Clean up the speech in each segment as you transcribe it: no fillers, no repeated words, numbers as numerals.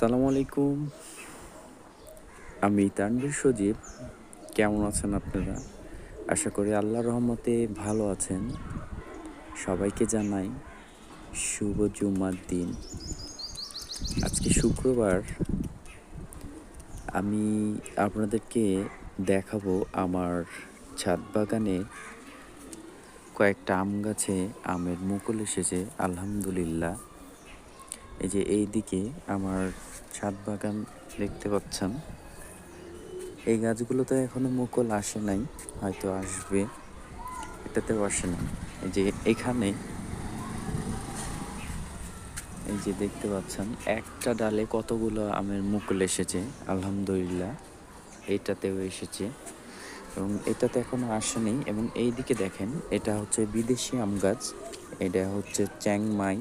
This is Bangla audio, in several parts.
আসসালামু আলাইকুম। আমি তানভীর সজীব। কেমন আছেন আপনারা? আশা করি আল্লাহর রহমতে ভালো আছেন। সবাইকে জানাই শুভ জুমার দিন। আজকে শুক্রবার। আমি আপনাদেরকে দেখাবো আমার ছাদ বাগানে কয়েকটা আম গাছে আমের মুকুল এসেছে আলহামদুলিল্লাহ। এই যে এইদিকে আমার ছাদ বাগান দেখতে পাচ্ছেন। এই গাছগুলোতে এখনো মুকুল আসে নাই, হয়তো আসবে। এটাতেও আসে নাই। এই যে এখানে এই যে দেখতে পাচ্ছেন একটা ডালে কতগুলো আমের মুকুল এসেছে আলহামদুলিল্লাহ। এটাতেও এসেছে এবং এটাতে এখনো আসেনি। এবং এইদিকে দেখেন, এটা হচ্ছে বিদেশি আম গাছ। এটা হচ্ছে চ্যাংমাই,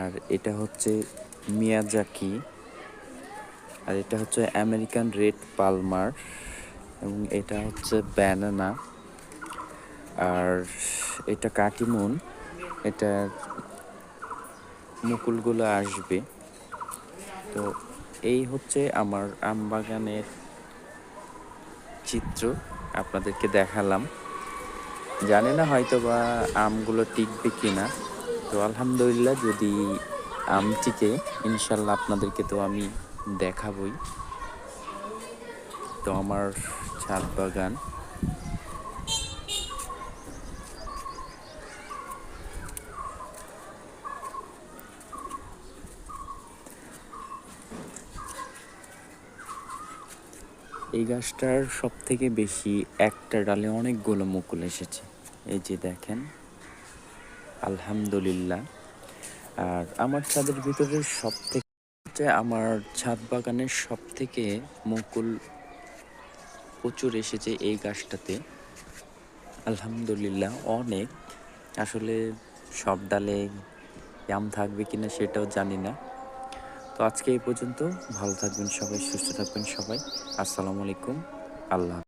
আর এটা হচ্ছে মিয়াজাকি, আর এটা হচ্ছে আমেরিকান রেড পালমার, এবং এটা হচ্ছে ব্যানানা, আর এটা কাটিমুন। এটার মুকুলগুলো আসবে। তো এই হচ্ছে আমার আম বাগানের চিত্র, আপনাদেরকে দেখালাম। জানি না হয়তো বা আমগুলো টিকবে কিনা। তো আলহামদুলিল্লাহ, যদি আম টিকে ইনশাল্লাহ আপনাদেরকে তো আমি দেখাবই। তো আমার ছাদ বাগান। এই গাছটার সব থেকে বেশি একটা ডালে অনেকগুলো মুকুল এসেছে। এই যে দেখেন আলহামদুলিল্লাহ। আর আমার ছাদের ভিতরে সব থেকে আমার ছাদ বাগানের সব থেকে মুকুল প্রচুর এসেছে এই গাছটাতে আলহামদুলিল্লাহ। অনেক, আসলে সব ডালে আম থাকবে কিনা সেটাও জানি না। তো আজকে এই পর্যন্ত। ভালো থাকবেন সবাই, সুস্থ থাকবেন সবাই। আসসালামু আলাইকুম। আল্লাহ।